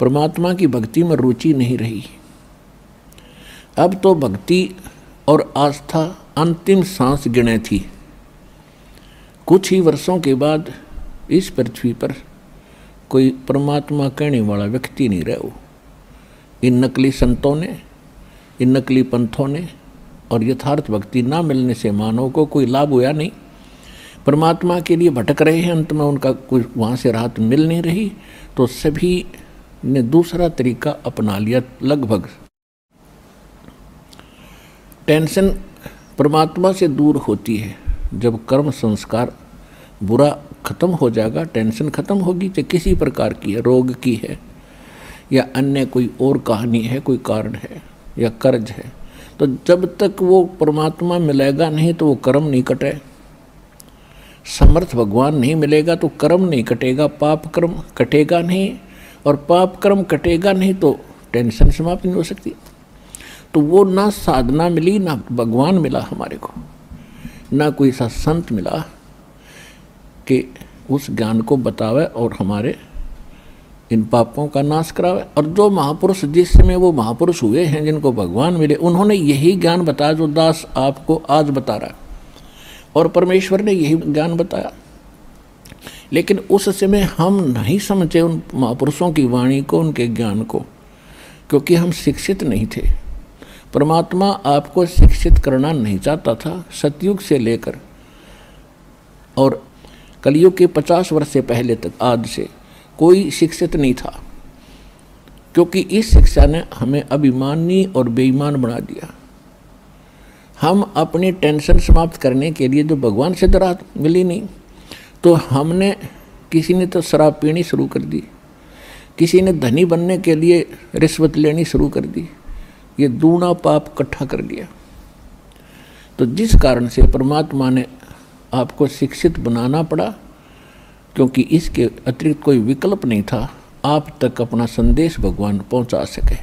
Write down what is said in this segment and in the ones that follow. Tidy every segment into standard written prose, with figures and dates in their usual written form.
परमात्मा की भक्ति में रुचि नहीं रही। अब तो भक्ति और आस्था अंतिम सांस गिने थी। कुछ ही वर्षों के बाद इस पृथ्वी पर कोई परमात्मा कहने वाला व्यक्ति नहीं रहा। इन नकली संतों ने, इन नकली पंथों ने और यथार्थ भक्ति ना मिलने से मानव को कोई लाभ हुआ नहीं। परमात्मा के लिए भटक रहे हैं, अंत में उनका कोई वहाँ से राहत मिल नहीं रही, तो सभी ने दूसरा तरीका अपना लिया। लगभग टेंशन परमात्मा से दूर होती है। जब कर्म संस्कार बुरा खत्म हो जाएगा, टेंशन खत्म होगी, चाहे किसी प्रकार की है, रोग की है या अन्य कोई और कहानी है, कोई कारण है या कर्ज है, तो जब तक वो परमात्मा मिलेगा नहीं तो वो कर्म नहीं कटे। समर्थ भगवान नहीं मिलेगा तो कर्म नहीं कटेगा, पाप कर्म कटेगा नहीं, और पाप कर्म कटेगा नहीं तो टेंशन समाप्त नहीं हो सकती। तो वो ना साधना मिली, ना भगवान मिला हमारे को, ना कोई सा संत मिला कि उस ज्ञान को बतावे और हमारे इन पापों का नाश करावे। और जो महापुरुष, जिस समय वो महापुरुष हुए हैं जिनको भगवान मिले, उन्होंने यही ज्ञान बताया जो दास आपको आज बता रहा है, और परमेश्वर ने यही ज्ञान बताया। लेकिन उस समय हम नहीं समझे उन महापुरुषों की वाणी को, उनके ज्ञान को, क्योंकि हम शिक्षित नहीं थे। परमात्मा आपको शिक्षित करना नहीं चाहता था। सतयुग से लेकर और कलयुग के 50 वर्ष से पहले तक, आज से कोई शिक्षित नहीं था, क्योंकि इस शिक्षा ने हमें अभिमानी और बेईमान बना दिया। हम अपनी टेंशन समाप्त करने के लिए जो भगवान से राहत मिली नहीं, तो हमने, किसी ने तो शराब पीनी शुरू कर दी, किसी ने धनी बनने के लिए रिश्वत लेनी शुरू कर दी, ये दूना पाप इकट्ठा कर दिया। तो जिस कारण से परमात्मा ने आपको शिक्षित बनाना पड़ा, क्योंकि इसके अतिरिक्त कोई विकल्प नहीं था आप तक अपना संदेश भगवान पहुंचा सके।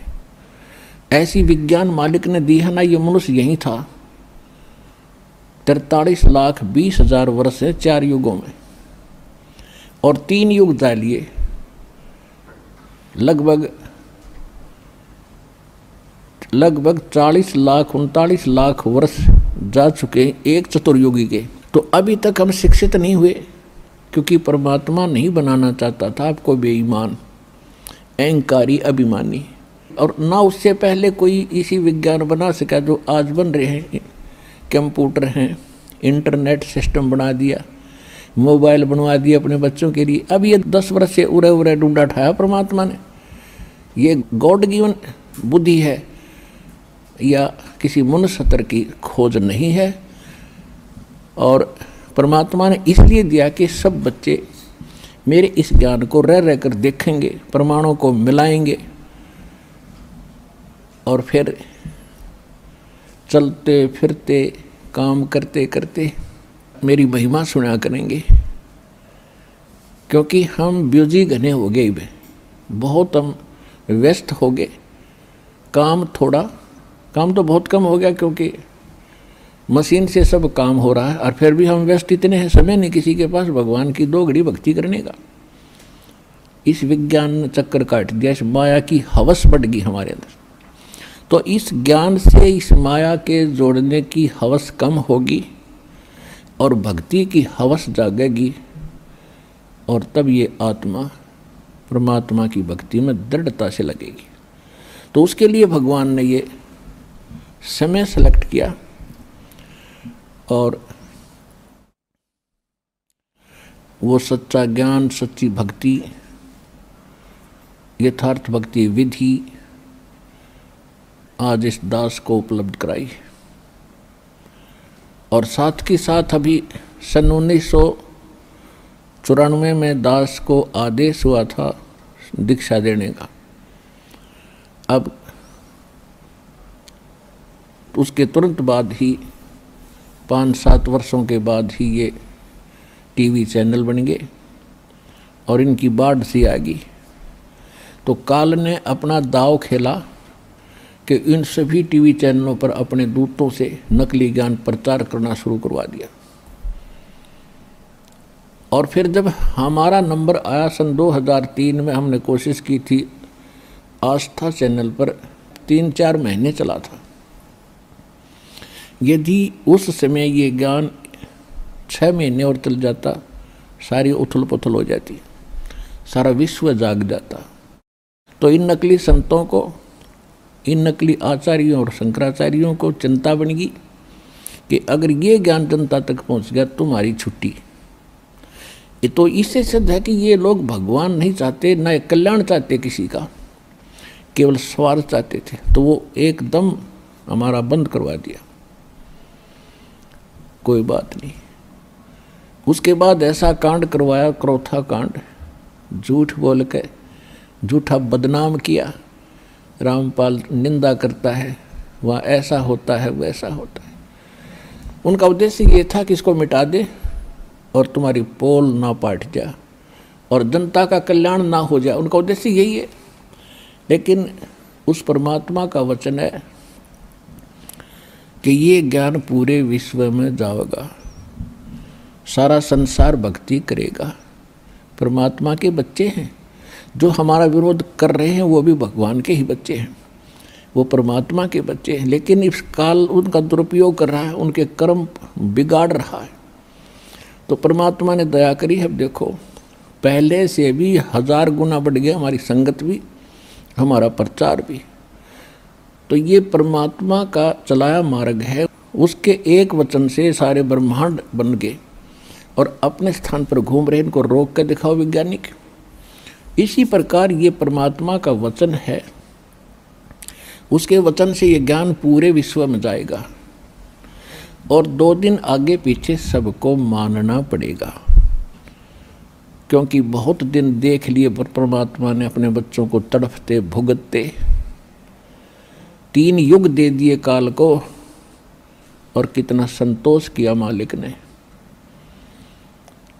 ऐसी विज्ञान मालिक ने दी है ना। ये मनुष्य यही था 43,20,000 वर्ष है, 4 युगों में, और 3 युग डालिए, लगभग 40 लाख 39 लाख वर्ष जा चुके एक चतुर्युगी के। तो अभी तक हम शिक्षित नहीं हुए, क्योंकि परमात्मा नहीं बनाना चाहता था आपको बेईमान, अहंकारी, अभिमानी। और ना उससे पहले कोई इसी विज्ञान बना सका जो आज बन रहे हैं। कंप्यूटर हैं, इंटरनेट सिस्टम बना दिया, मोबाइल बनवा दिया अपने बच्चों के लिए। अब ये 10 वर्ष से उरे उरे ढूंढा ठाया परमात्मा ने। ये गॉड गिवन बुद्धि है या किसी मनुष्य की खोज नहीं है। और परमात्मा ने इसलिए दिया कि सब बच्चे मेरे इस ज्ञान को रह रह कर देखेंगे, प्रमाणों को मिलाएंगे, और फिर चलते फिरते काम करते करते मेरी महिमा सुना करेंगे। क्योंकि हम बिजी घने हो गए, बहुत हम व्यस्त हो गए। काम तो बहुत कम हो गया, क्योंकि मशीन से सब काम हो रहा है, और फिर भी हम व्यस्त इतने हैं, समय नहीं किसी के पास भगवान की 2 घड़ी भक्ति करने का। इस विज्ञान ने चक्कर काट दिया, इस माया की हवस बढ़ गई हमारे अंदर। तो इस ज्ञान से इस माया के जोड़ने की हवस कम होगी और भक्ति की हवस जागेगी, और तब ये आत्मा परमात्मा की भक्ति में दृढ़ता से लगेगी। तो उसके लिए भगवान ने ये समय सेलेक्ट किया, और वो सच्चा ज्ञान, सच्ची भक्ति, यथार्थ भक्ति विधि आज इस दास को उपलब्ध कराई। और साथ के साथ अभी सन 1994 में दास को आदेश हुआ था दीक्षा देने का। अब उसके तुरंत बाद ही 5-7 वर्षों के बाद ही ये टीवी चैनल बन गए और इनकी बाढ़ सी आ गई। तो काल ने अपना दाव खेला कि इन सभी टीवी चैनलों पर अपने दूतों से नकली ज्ञान प्रचार करना शुरू करवा दिया। और फिर जब हमारा नंबर आया सन 2003 में, हमने कोशिश की थी आस्था चैनल पर 3-4 महीने चला था। यदि उस समय ये ज्ञान 6 महीने और चल जाता, सारी उथल पुथल हो जाती, सारा विश्व जाग जाता। तो इन नकली संतों को, इन नकली आचार्यों और शंकराचार्यों को चिंता बन गई कि अगर ये ज्ञान जनता तक पहुंच गया तुम्हारी छुट्टी। ये तो इससे सिद्ध है कि ये लोग भगवान नहीं चाहते, न कल्याण चाहते किसी का, केवल स्वार्थ चाहते थे। तो वो एकदम हमारा बंद करवा दिया। कोई बात नहीं। उसके बाद ऐसा कांड करवाया, क्रोथा कांड, झूठ बोल के झूठा बदनाम किया। रामपाल निंदा करता है, वहाँ ऐसा होता है वैसा होता है। उनका उद्देश्य ये था कि इसको मिटा दे और तुम्हारी पोल ना पाट जाए और जनता का कल्याण ना हो जाए। उनका उद्देश्य यही है। लेकिन उस परमात्मा का वचन है कि ये ज्ञान पूरे विश्व में जाएगा, सारा संसार भक्ति करेगा। परमात्मा के बच्चे हैं। जो हमारा विरोध कर रहे हैं वो भी भगवान के ही बच्चे हैं, वो परमात्मा के बच्चे हैं। लेकिन इस काल उनका दुरुपयोग कर रहा है, उनके कर्म बिगाड़ रहा है। तो परमात्मा ने दया करी है। अब देखो, पहले से भी 1000 गुना बढ़ गया हमारी संगत भी, हमारा प्रचार भी। तो ये परमात्मा का चलाया मार्ग है। उसके एक वचन से सारे ब्रह्मांड बन गए और अपने स्थान पर घूम रहे। इनको रोक के दिखाओ वैज्ञानिक। इसी प्रकार ये परमात्मा का वचन है। उसके वचन से ये ज्ञान पूरे विश्व में जाएगा और 2 दिन आगे पीछे सबको मानना पड़ेगा, क्योंकि बहुत दिन देख लिए परमात्मा ने अपने बच्चों को तड़फते भुगतते। 3 युग दे दिए काल को और कितना संतोष किया मालिक ने।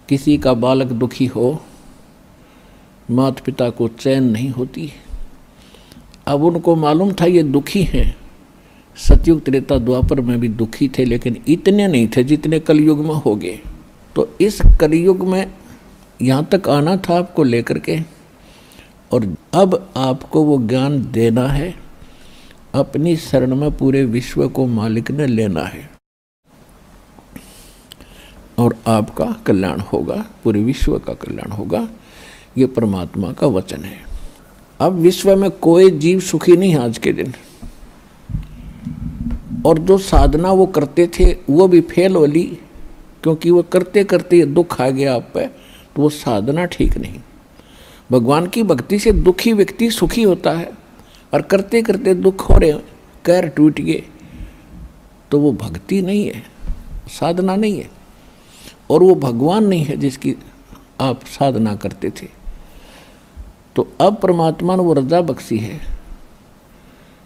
किसी का बालक दुखी हो, माता पिता को चैन नहीं होती। अब उनको मालूम था ये दुखी हैं। सतयुग त्रेता द्वापर में भी दुखी थे, लेकिन इतने नहीं थे जितने कलयुग में हो गए। तो इस कलयुग में यहाँ तक आना था आपको लेकर के, और अब आपको वो ज्ञान देना है। अपनी शरण में पूरे विश्व को मालिक ने लेना है और आपका कल्याण होगा, पूरे विश्व का कल्याण होगा। ये परमात्मा का वचन है। अब विश्व में कोई जीव सुखी नहीं है आज के दिन, और जो साधना वो करते थे वो भी फेल हो ली, क्योंकि वो करते करते दुख आ गया आप पे, तो वो साधना ठीक नहीं। भगवान की भक्ति से दुखी व्यक्ति सुखी होता है, और करते करते दुख हो रहे, कैर टूट गए, तो वो भक्ति नहीं है, साधना नहीं है, और वो भगवान नहीं है जिसकी आप साधना करते थे। तो अब परमात्मा ने वो रजा बख्शी है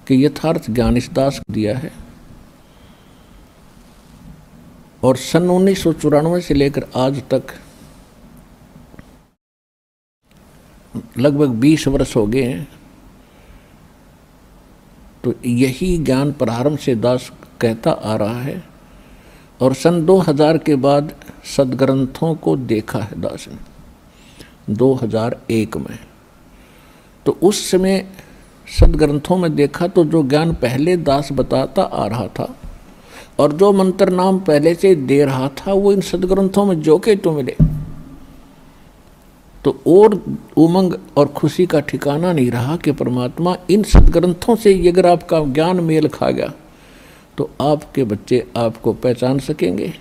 कि यथार्थ ज्ञान इस दास को दिया है, और सन 1994 से लेकर आज तक लगभग 20 वर्ष हो गए हैं। तो यही ज्ञान प्रारंभ से दास कहता आ रहा है, और सन 2000 के बाद सदग्रंथों को देखा है दास ने 2001 में। तो उस समय सदग्रंथों में देखा तो जो ज्ञान पहले दास बताता आ रहा था और जो मंत्र नाम पहले से दे रहा था, वो इन सदग्रंथों में जो के तो मिले। तो और उमंग और खुशी का ठिकाना नहीं रहा कि परमात्मा इन सदग्रंथों से अगर आपका ज्ञान मेल खा गया तो आपके बच्चे आपको पहचान सकेंगे।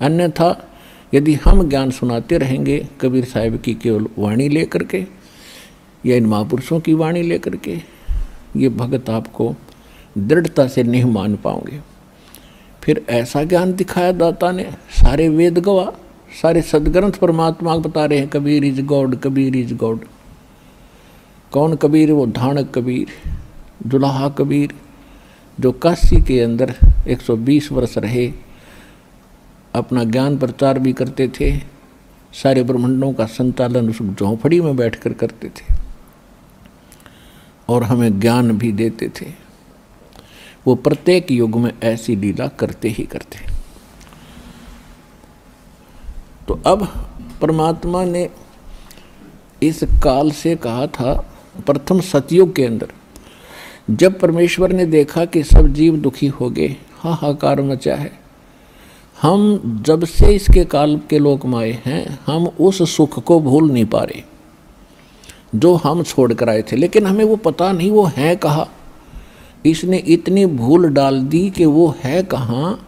अन्यथा यदि हम ज्ञान सुनाते रहेंगे कबीर साहिब की केवल वाणी लेकर के या इन महापुरुषों की वाणी लेकर के, ये भगत आपको दृढ़ता से नहीं मान पाओगे। फिर ऐसा ज्ञान दिखाया दाता ने, सारे वेद गवाह, सारे सदग्रंथ परमात्मा बता रहे हैं Kabir is God, Kabir is God. कौन कबीर? वो धाणक कबीर, दुल्हा कबीर, जो काशी के अंदर 120 वर्ष रहे, अपना ज्ञान प्रचार भी करते थे, सारे ब्रह्मांडों का संचालन उस झोंपड़ी में बैठकर करते थे और हमें ज्ञान भी देते थे। वो प्रत्येक युग में ऐसी लीला करते ही करते। तो अब परमात्मा ने इस काल से कहा था प्रथम सतयुग के अंदर जब परमेश्वर ने देखा कि सब जीव दुखी हो गए, हाहाकार मचा है, हम जब से इसके काल के लोक में आए हैं, हम उस सुख को भूल नहीं पा रहे जो हम छोड़ कर आए थे। लेकिन हमें वो पता नहीं वो है कहाँ। इसने इतनी भूल डाल दी कि वो है कहाँ।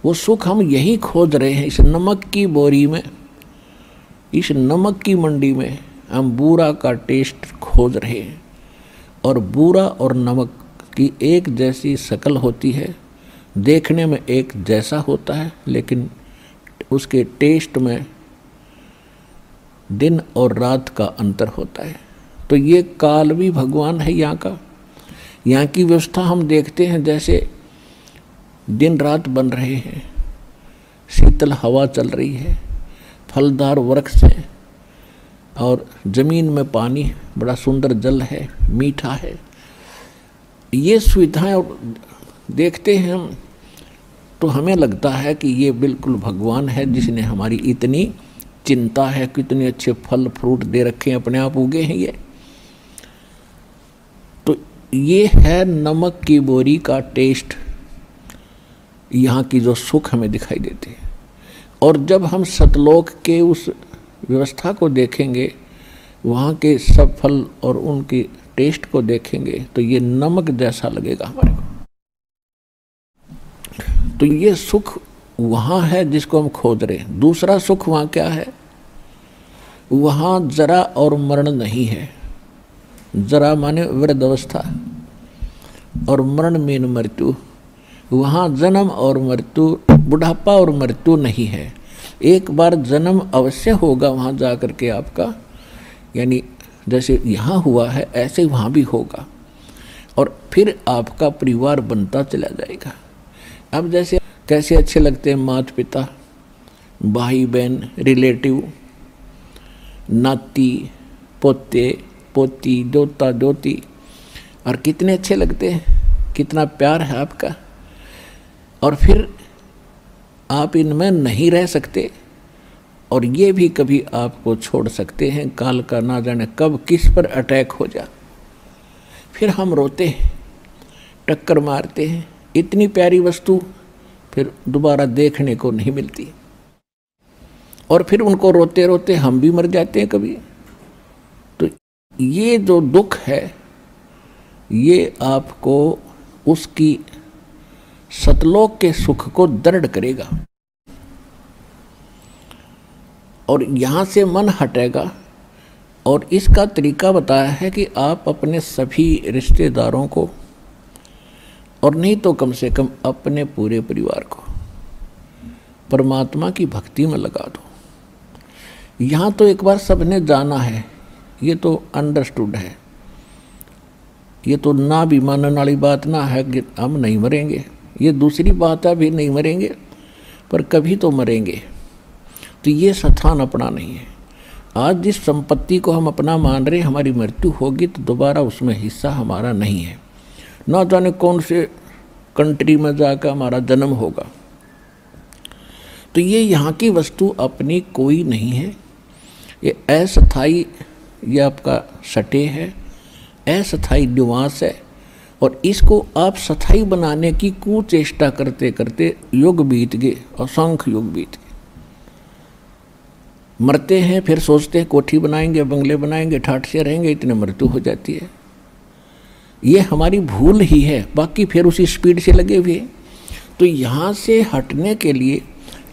वो सुख हम यही खोज रहे हैं, इस नमक की बोरी में, इस नमक की मंडी में हम बूरा का टेस्ट खोज रहे हैं। और बूरा और नमक की एक जैसी शक्ल होती है, देखने में एक जैसा होता है, लेकिन उसके टेस्ट में दिन और रात का अंतर होता है। तो ये काल भी भगवान है यहाँ का। यहाँ की व्यवस्था हम देखते हैं, जैसे दिन रात बन रहे हैं, शीतल हवा चल रही है, फलदार वृक्ष है और जमीन में पानी, बड़ा सुंदर जल है, मीठा है। ये सुविधाएं देखते हैं हम तो हमें लगता है कि ये बिल्कुल भगवान है जिसने हमारी इतनी चिंता है, कितने अच्छे फल फ्रूट दे रखे हैं, अपने आप उगे हैं ये। तो ये है नमक की बोरी का टेस्ट, यहाँ की जो सुख हमें दिखाई देती है। और जब हम सतलोक के उस व्यवस्था को देखेंगे, वहाँ के सब फल और उनकी टेस्ट को देखेंगे, तो ये नमक जैसा लगेगा हमारे को। तो ये सुख वहाँ है जिसको हम खोज रहे हैं। दूसरा सुख वहाँ क्या है? वहाँ जरा और मरण नहीं है। जरा माने वृद्धावस्था और मरण मीन मृत्यु। वहाँ जन्म और मृत्यु, बुढ़ापा और मृत्यु नहीं है। एक बार जन्म अवश्य होगा वहाँ जा कर के आपका, यानी जैसे यहाँ हुआ है ऐसे वहाँ भी होगा, और फिर आपका परिवार बनता चला जाएगा। अब जैसे कैसे अच्छे लगते हैं माता पिता, भाई बहन, रिलेटिव, नाती पोते पोती, दोता दोती, और कितने अच्छे लगते हैं, कितना प्यार है आपका। और फिर आप इनमें नहीं रह सकते, और ये भी कभी आपको छोड़ सकते हैं। काल का ना जाने कब किस पर अटैक हो जा, फिर हम रोते हैं, टक्कर मारते हैं। इतनी प्यारी वस्तु फिर दोबारा देखने को नहीं मिलती, और फिर उनको रोते रोते हम भी मर जाते हैं कभी। तो ये जो दुख है, ये आपको उसकी सतलोक के सुख को दृढ़ करेगा, और यहाँ से मन हटेगा। और इसका तरीका बताया है कि आप अपने सभी रिश्तेदारों को, और नहीं तो कम से कम अपने पूरे परिवार को परमात्मा की भक्ति में लगा दो। यहाँ तो एक बार सबने जाना है, ये तो अंडरस्टूड है, ये तो ना भी मानने वाली बात ना है कि हम नहीं मरेंगे। ये दूसरी बात है, भी नहीं मरेंगे पर कभी तो मरेंगे। तो ये स्थान अपना नहीं है। आज जिस संपत्ति को हम अपना मान रहे, हमारी मृत्यु होगी तो दोबारा उसमें हिस्सा हमारा नहीं है। ना जाने कौन से कंट्री में जाकर हमारा जन्म होगा। तो ये यहाँ की वस्तु अपनी कोई नहीं है, ये अस्थायी, ये आपका सटे है, अस्थायी निवास है। और इसको आप स्थायी बनाने की कुचेष्टा करते करते युग बीत गए, असंख्य युग बीत गए। मरते हैं, फिर सोचते हैं कोठी बनाएंगे, बंगले बनाएंगे, ठाठ से रहेंगे, इतने मृत्यु हो जाती है। ये हमारी भूल ही है, बाकी फिर उसी स्पीड से लगे हुए। तो यहाँ से हटने के लिए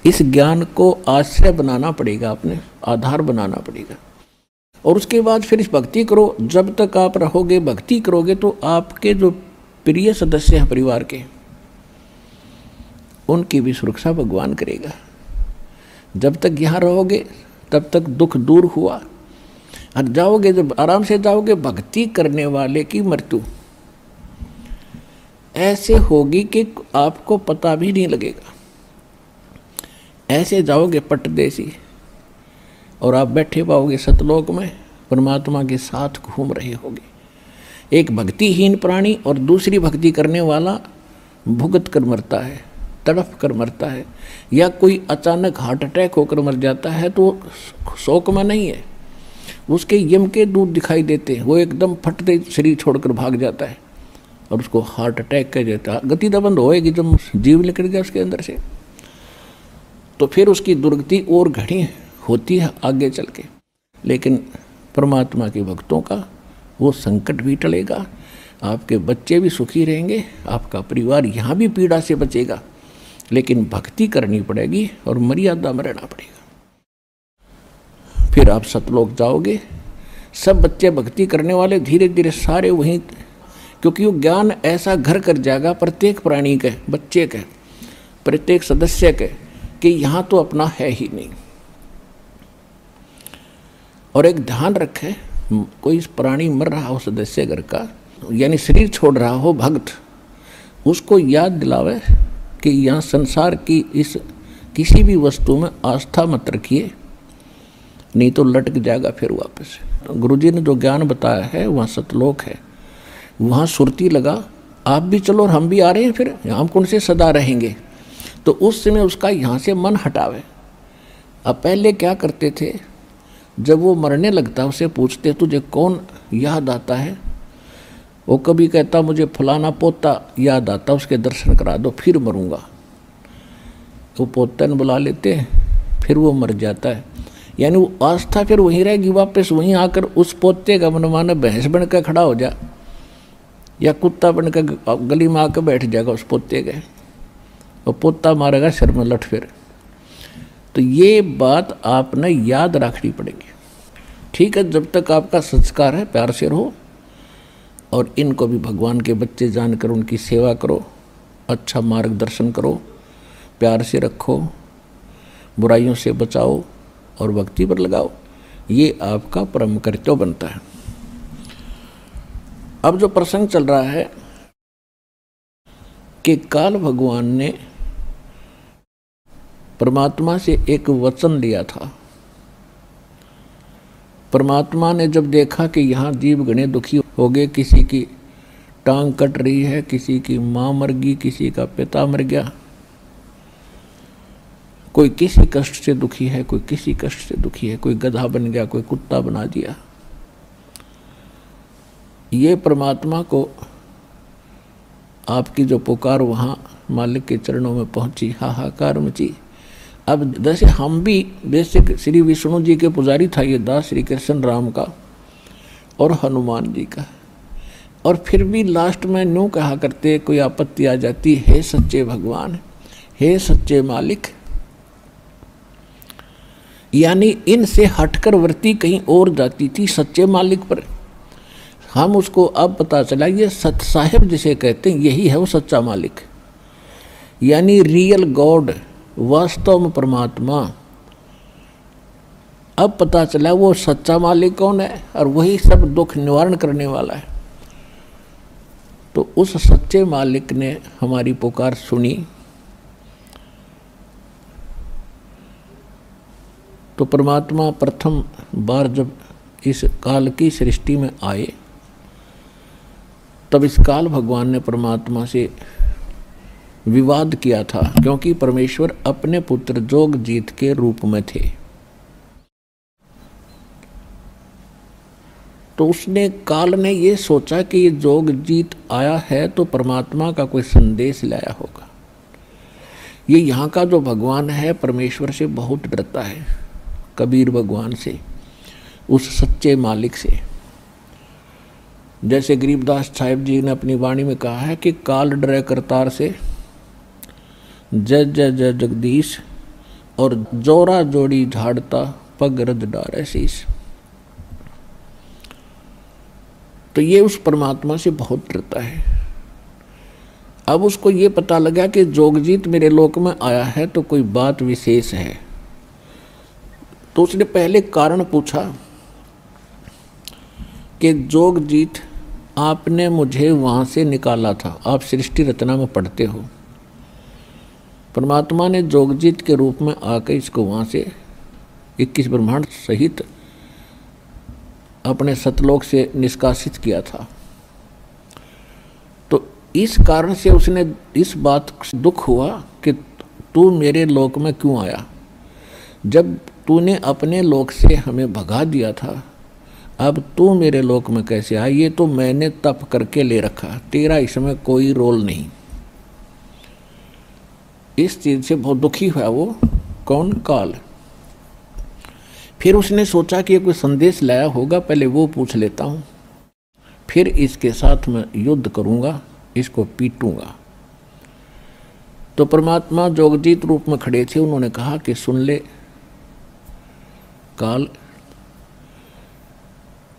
इस ज्ञान को आश्रय बनाना पड़ेगा, अपने आधार बनाना पड़ेगा। और उसके बाद फिर इस भक्ति करो। जब तक आप रहोगे, भक्ति करोगे, तो आपके जो प्रिय सदस्य हैं परिवार के, उनकी भी सुरक्षा भगवान करेगा। जब तक यहाँ रहोगे तब तक दुख दूर हुआ, और जाओगे, जब आराम से जाओगे, भक्ति करने वाले की मृत्यु ऐसे होगी कि आपको पता भी नहीं लगेगा। ऐसे जाओगे पटदेसी, और आप बैठे पाओगे सतलोक में, परमात्मा के साथ घूम रहे होगे। एक भक्तिहीन प्राणी और दूसरी भक्ति करने वाला भुगत कर मरता है, तड़फ कर मरता है, या कोई अचानक हार्ट अटैक होकर मर जाता है, तो शोक में नहीं है। उसके यम के दूत दिखाई देते हैं, वो एकदम फटते शरीर छोड़कर भाग जाता है और उसको हार्ट अटैक कह देता है। गति तो बंद होएगी जब जीव निकल गया उसके अंदर से, तो फिर उसकी दुर्गति और घनी होती है आगे चल के। लेकिन परमात्मा के भक्तों का वो संकट भी टलेगा, आपके बच्चे भी सुखी रहेंगे, आपका परिवार यहाँ भी पीड़ा से बचेगा, लेकिन भक्ति करनी पड़ेगी और मर्यादा में रहना पड़ेगा। फिर आप सतलोक जाओगे। सब बच्चे भक्ति करने वाले धीरे धीरे सारे वहीं, क्योंकि वो ज्ञान ऐसा घर कर जाएगा प्रत्येक प्राणी के, बच्चे के, प्रत्येक सदस्य के, कि यहाँ तो अपना है ही नहीं। और एक ध्यान रखे, कोई प्राणी मर रहा हो सदस्य घर का, यानी शरीर छोड़ रहा हो भक्त, उसको याद दिलावे कि यहाँ संसार की इस किसी भी वस्तु में आस्था मत रखिए, नहीं तो लटक जाएगा फिर वापस। गुरुजी ने जो ज्ञान बताया है वहाँ सतलोक है, वहाँ सुरती लगा, आप भी चलो और हम भी आ रहे हैं, फिर हम कौन से सदा रहेंगे। तो उस समय उसका यहाँ से मन हटावे। अब पहले क्या करते थे, जब वो मरने लगता उसे पूछते तुझे कौन याद आता है, वो कभी कहता मुझे फलाना पोता याद आता, उसके दर्शन करा दो फिर मरूंगा। वो पोते ने बुला लेते हैं, फिर वो मर जाता है। यानी वो आस्था फिर वहीं रहेगी, वापस वहीं आकर उस पोते का मनमाना भैंस बन कर खड़ा हो जा, या कुत्ता बन कर गली में आकर बैठ जाएगा उस पोते के, और पोता मारेगा सिर में लठ फिर। तो ये बात आपने याद रखनी पड़ेगी। ठीक है, जब तक आपका संस्कार है प्यार से रहो, और इनको भी भगवान के बच्चे जानकर उनकी सेवा करो, अच्छा मार्गदर्शन करो, प्यार से रखो, बुराइयों से बचाओ और भक्ति पर लगाओ। ये आपका परम कर्तव्य बनता है। अब जो प्रसंग चल रहा है कि काल भगवान ने परमात्मा से एक वचन लिया था। परमात्मा ने जब देखा कि यहाँ जीव गणे दुखी हो गए, किसी की टांग कट रही है, किसी की माँ मर गई, किसी का पिता मर गया, कोई किसी कष्ट से दुखी है, कोई किसी कष्ट से दुखी है, कोई गधा बन गया, कोई कुत्ता बना दिया। ये परमात्मा को आपकी जो पुकार वहाँ मालिक के चरणों में पहुँची, हाहाकार मची। अब जैसे हम भी, जैसे श्री विष्णु जी के पुजारी था ये दास, श्री कृष्ण राम का और हनुमान जी का, और फिर भी लास्ट में न्यू कहा करते, कोई आपत्ति आ जाती, हे सच्चे भगवान, हे सच्चे मालिक। यानी इनसे हटकर वृत्ति कहीं और जाती थी सच्चे मालिक पर। हम उसको अब पता चला, ये सत साहिब जिसे कहते हैं यही है वो सच्चा मालिक, यानी रियल गॉड, वास्तव में परमात्मा। अब पता चला वो सच्चा मालिक कौन है, और वही सब दुख निवारण करने वाला है। तो उस सच्चे मालिक ने हमारी पुकार सुनी। तो परमात्मा प्रथम बार जब इस काल की सृष्टि में आए, तब इस काल भगवान ने परमात्मा से विवाद किया था, क्योंकि परमेश्वर अपने पुत्र जोगजीत के रूप में थे। तो उसने, काल ने ये सोचा कि ये जोगजीत आया है तो परमात्मा का कोई संदेश लाया होगा। ये यहाँ का जो भगवान है परमेश्वर से बहुत डरता है, कबीर भगवान से, उस सच्चे मालिक से। जैसे गरीबदास साहिब जी ने अपनी वाणी में कहा है कि काल डरे करतार से, जय जय जय जगदीश, और जोरा जोड़ी झाड़ता पग रद डारे शीस। तो ये उस परमात्मा से बहुत डरता है। अब उसको ये पता लगा कि जोगजीत मेरे लोक में आया है तो कोई बात विशेष है। तो उसने पहले कारण पूछा कि जोगजीत, आपने मुझे वहाँ से निकाला था, आप सृष्टि रचना में पढ़ते हो, परमात्मा ने जोगजीत के रूप में आकर इसको वहाँ से 21 ब्रह्मांड सहित अपने सतलोक से निष्कासित किया था। तो इस कारण से उसने इस बात को दुख हुआ कि तू मेरे लोक में क्यों आया, जब तूने अपने लोक से हमें भगा दिया था अब तू मेरे लोक में कैसे आया? ये तो मैंने तप करके ले रखा, तेरा इसमें कोई रोल नहीं। इस चीज से बहुत दुखी हुआ वो। कौन? काल। फिर उसने सोचा कि ये कोई संदेश लाया होगा, पहले वो पूछ लेता हूं, फिर इसके साथ मैं युद्ध करूंगा, इसको पीटूंगा। तो परमात्मा जोगजीत रूप में खड़े थे, उन्होंने कहा कि सुन ले काल,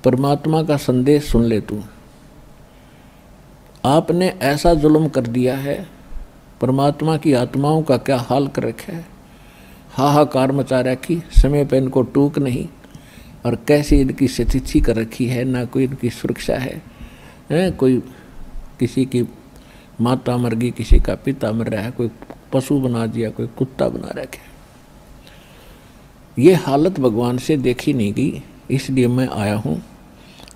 परमात्मा का संदेश सुन ले तू। आपने ऐसा जुल्म कर दिया है, परमात्मा की आत्माओं का क्या हाल कर रखा है, हाहाकार मचा रखी, समय पर इनको टूक नहीं, और कैसी इनकी स्थिति कर रखी है, ना कोई इनकी सुरक्षा है, कोई किसी की माता मर गई, किसी का पिता मर रहा है, कोई पशु बना दिया, कोई कुत्ता बना रखा है। ये हालत भगवान से देखी नहीं गई, इसलिए मैं आया हूँ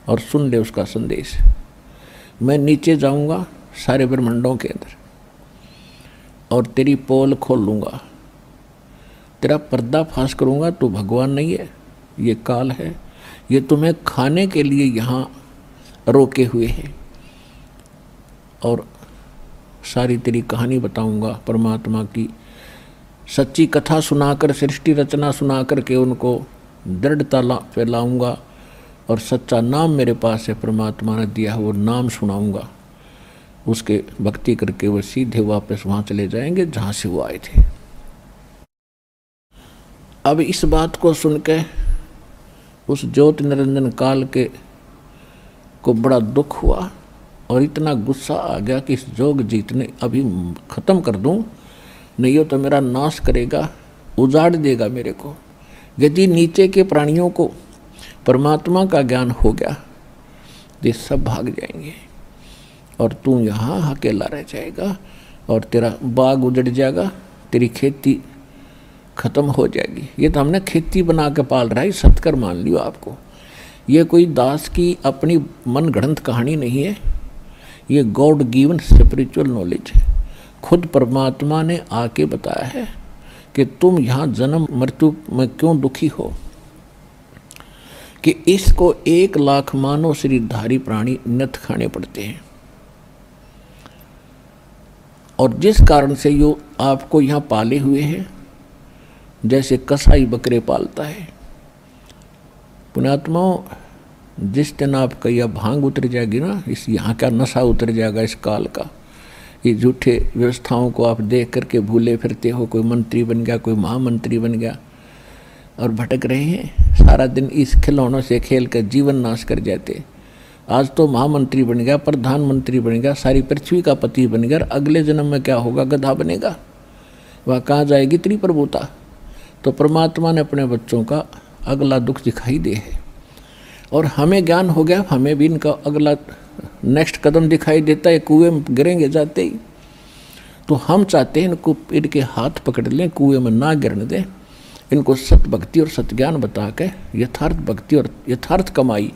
और सुन ले उसका संदेश। मैं नीचे जाऊँगा सारे ब्रह्मांडों के अंदर और तेरी पोल खोल लूँगा, तेरा पर्दा फाश करूँगा। तू भगवान नहीं है, ये काल है, ये तुम्हें खाने के लिए यहाँ रोके हुए हैं। और सारी तेरी कहानी बताऊँगा, परमात्मा की सच्ची कथा सुनाकर, सृष्टि रचना सुनाकर के उनको दृढ़ता फैलाऊँगा, और सच्चा नाम मेरे पास है, परमात्मा ने दिया, वो नाम सुनाऊँगा। उसके भक्ति करके वो सीधे वापस वहाँ चले जाएंगे जहाँ से वो आए थे। अब इस बात को सुन के उस ज्योति निरंजन काल के को बड़ा दुख हुआ और इतना गुस्सा आ गया कि इस जोगजीत ने अभी ख़त्म कर दूं, नहीं हो तो मेरा नाश करेगा, उजाड़ देगा मेरे को। यदि नीचे के प्राणियों को परमात्मा का ज्ञान हो गया तो ये सब भाग जाएंगे और तू यहाँ अकेला रह जाएगा और तेरा बाग उजड़ जाएगा, तेरी खेती खत्म हो जाएगी। ये तो हमने खेती बना के पाल रहा है, सत्कर मान लियो आपको। ये कोई दास की अपनी मन गढ़ंत कहानी नहीं है, ये गॉड गिवन स्पिरिचुअल नॉलेज है। खुद परमात्मा ने आके बताया है कि तुम यहाँ जन्म मृत्यु में क्यों दुखी हो, कि इसको 1 लाख मानव शरीरधारी प्राणी नथ खाने पड़ते हैं, और जिस कारण से यो आपको यहाँ पाले हुए हैं, जैसे कसाई बकरे पालता है। पुण्यात्माओं, जिस दिन आपका यह भांग उतर जाएगी ना, इस यहाँ का नशा उतर जाएगा इस काल का, ये झूठे व्यवस्थाओं को आप देख करके भूले फिरते हो, कोई मंत्री बन गया, कोई महामंत्री बन गया और भटक रहे हैं, सारा दिन इस खिलौनों से खेल कर जीवन नाश कर जाते। आज तो महामंत्री बन गया, प्रधानमंत्री बन गया, सारी पृथ्वी का पति बन गया, अगले जन्म में क्या होगा? गधा बनेगा, वह कहाँ जाएगी इतनी प्रभुता? तो परमात्मा ने अपने बच्चों का अगला दुख दिखाई दे है, और हमें ज्ञान हो गया, हमें भी इनका अगला नेक्स्ट कदम दिखाई देता है, कुएं में गिरेंगे जाते ही। तो हम चाहते हैं इनको, इनके हाथ पकड़ लें, कुएं में ना गिरने दें, इनको सत भक्ति और सत्ज्ञान बता के यथार्थ भक्ति और यथार्थ कमाई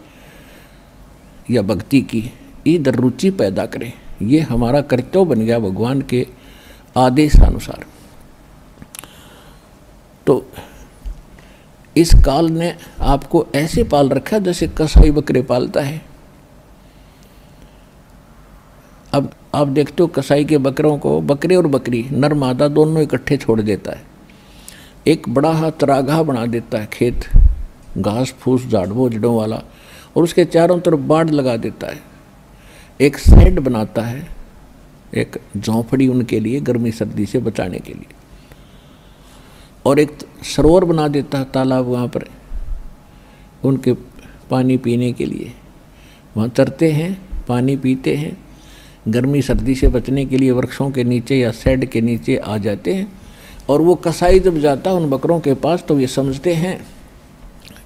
या भक्ति की इधर रुचि पैदा करें। ये हमारा कर्तव्य बन गया भगवान के आदेशानुसार। तो इस काल ने आपको ऐसे पाल रखा जैसे कसाई बकरे पालता है। अब आप देखते हो कसाई के बकरों को, बकरे और बकरी नर मादा दोनों इकट्ठे छोड़ देता है, एक बड़ा हा चरागाह बना देता है, खेत घास फूस झाड़वों जड़ों वाला, और उसके चारों तरफ बाड़ लगा देता है, एक शेड बनाता है, एक झोंपड़ी उनके लिए गर्मी सर्दी से बचाने के लिए, और एक सरोवर बना देता है, तालाब वहाँ पर उनके पानी पीने के लिए, वहाँ चरते हैं, पानी पीते हैं, गर्मी सर्दी से बचने के लिए वृक्षों के नीचे या शेड के नीचे आ जाते हैं। और वो कसाई जब जाता है उन बकरों के पास तो ये समझते हैं,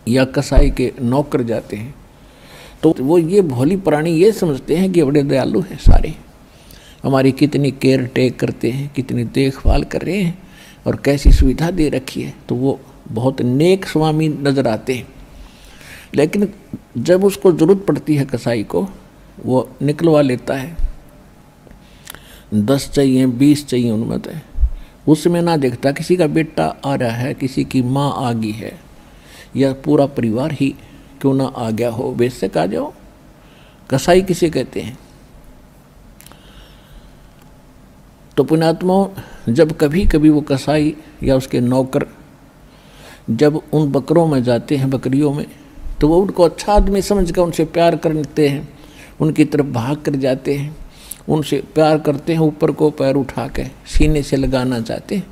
या कसाई के नौकर जाते हैं तो वो ये भोली प्राणी ये समझते हैं कि बड़े दयालु हैं, सारे हमारी कितनी केयर टेक करते हैं, कितनी देखभाल कर रहे हैं और कैसी सुविधा दे रखी है, तो वो बहुत नेक स्वामी नजर आते हैं। लेकिन जब उसको ज़रूरत पड़ती है कसाई को, वो निकलवा लेता है, 10 चाहिए 20 चाहिए उनमें तो, उसमें ना देखता किसी का बेटा आ रहा है, किसी की माँ आ गई है, या पूरा परिवार ही क्यों ना आ गया हो, बेशक आ जाओ। कसाई किसे कहते हैं? तो पुण्यात्माओं, जब कभी कभी वो कसाई या उसके नौकर जब उन बकरों में जाते हैं, बकरियों में, तो वो उनको अच्छा आदमी समझकर उनसे प्यार करते हैं, उनकी तरफ भाग कर जाते हैं, उनसे प्यार करते हैं, ऊपर को पैर उठा के सीने से लगाना चाहते हैं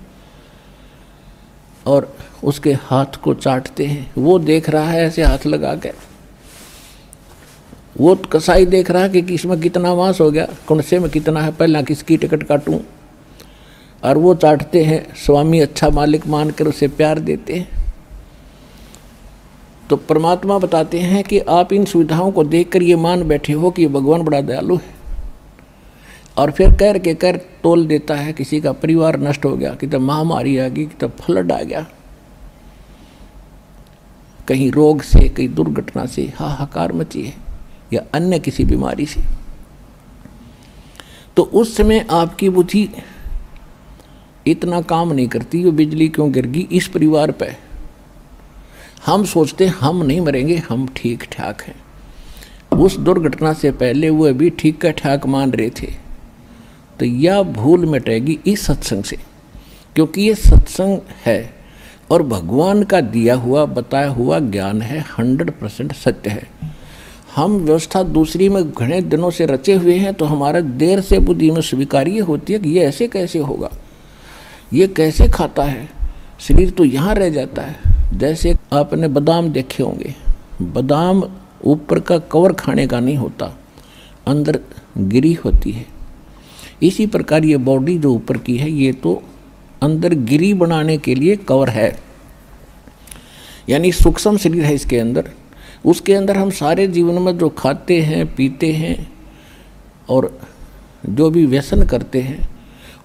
और उसके हाथ को चाटते हैं। वो देख रहा है ऐसे हाथ लगा के, वो कसाई देख रहा है कि इसमें कितना मांस हो गया, कौनसे में कितना है, पहला किसकी टिकट काटूं। और वो चाटते हैं, स्वामी अच्छा मालिक मानकर उसे प्यार देते हैं। तो परमात्मा बताते हैं कि आप इन सुविधाओं को देखकर ये मान बैठे हो कि ये भगवान बड़ा दयालु है, और फिर कर तोल देता है। किसी का परिवार नष्ट हो गया, कितने महामारी आ गई, कितना फ्लड आ गया, कहीं रोग से, कहीं दुर्घटना से हाहाकार मची है, या अन्य किसी बीमारी से, तो उस समय आपकी बुद्धि इतना काम नहीं करती। वो बिजली क्यों गिर गई इस परिवार पे, हम सोचते हम नहीं मरेंगे, हम ठीक ठाक हैं। उस दुर्घटना से पहले वो भी ठीक ठाक मान रहे थे। तो यह भूल मिटेगी इस सत्संग से, क्योंकि ये सत्संग है और भगवान का दिया हुआ बताया हुआ ज्ञान है, 100% सत्य है। हम व्यवस्था दूसरी में घने दिनों से रचे हुए हैं, तो हमारा देर से बुद्धि में स्वीकार्य होती है कि ये ऐसे कैसे होगा, ये कैसे खाता है, शरीर तो यहाँ रह जाता है। जैसे आपने बादाम देखे होंगे, बादाम ऊपर का कवर खाने का नहीं होता, अंदर गिरी होती है। इसी प्रकार ये बॉडी जो ऊपर की है, ये तो अंदर गिरी बनाने के लिए कवर है, यानी सूक्ष्म शरीर है इसके अंदर। उसके अंदर हम सारे जीवन में जो खाते हैं, पीते हैं और जो भी व्यसन करते हैं,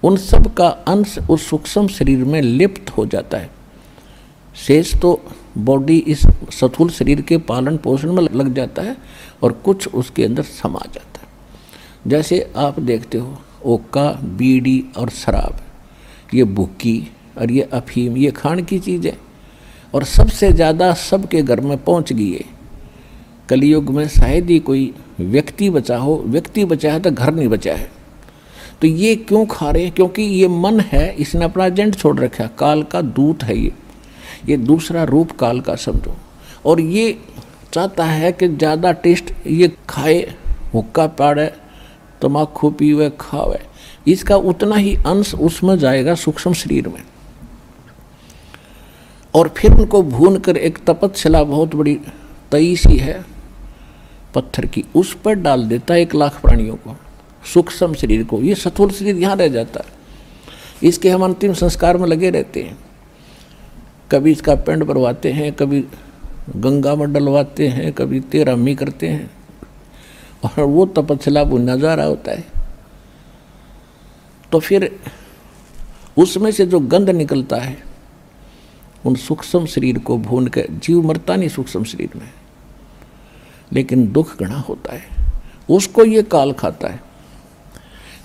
उन सब का अंश उस सूक्ष्म शरीर में लिप्त हो जाता है। शेष तो बॉडी इस स्थूल शरीर के पालन पोषण में लग जाता है और कुछ उसके अंदर समा जाता है। जैसे आप देखते हो ओका, बीड़ी और शराब, ये भुक्की और ये अफीम, ये खान की चीज़ है और सबसे ज़्यादा सबके घर में पहुंच गई है। कलयुग में शायद ही कोई व्यक्ति बचा हो, व्यक्ति बचा है तो घर नहीं बचा है। तो ये क्यों खा रहे हैं? क्योंकि ये मन है, इसने अपना एजेंट छोड़ रखा है, काल का दूत है ये दूसरा रूप काल का समझो। और ये चाहता है कि ज़्यादा टेस्ट ये खाए, हुक्का पाड़े, तम्बाकू पीवे, खावे, इसका उतना ही अंश उसमें जाएगा सूक्ष्म शरीर में। और फिर उनको भून कर एक तपतशिला बहुत बड़ी तई सी है पत्थर की, उस पर डाल देता है 1 लाख प्राणियों को, सूक्ष्म शरीर को। ये स्थूल शरीर यहाँ रह जाता है। इसके हम अंतिम संस्कार में लगे रहते हैं, कभी इसका पिंड भरवाते हैं, कभी गंगा में डलवाते हैं, कभी तेरहमी करते हैं, और वो तपस्या भुना जा रहा होता है। तो फिर उसमें से जो गंध निकलता है, उन सूक्ष्म शरीर को भून के, जीव मरता नहीं सूक्ष्म शरीर में, लेकिन दुख घना होता है, उसको ये काल खाता है,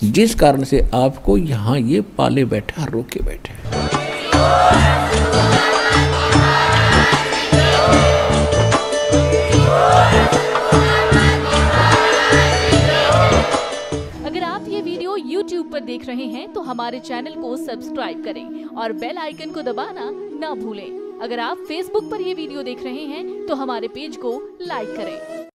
जिस कारण से आपको यहाँ ये पाले बैठा, रोके बैठे। अगर आप ये वीडियो YouTube पर देख रहे हैं तो हमारे चैनल को सब्सक्राइब करें और बेल आइकन को दबाना ना भूलें। अगर आप Facebook पर ये वीडियो देख रहे हैं तो हमारे पेज को लाइक करें।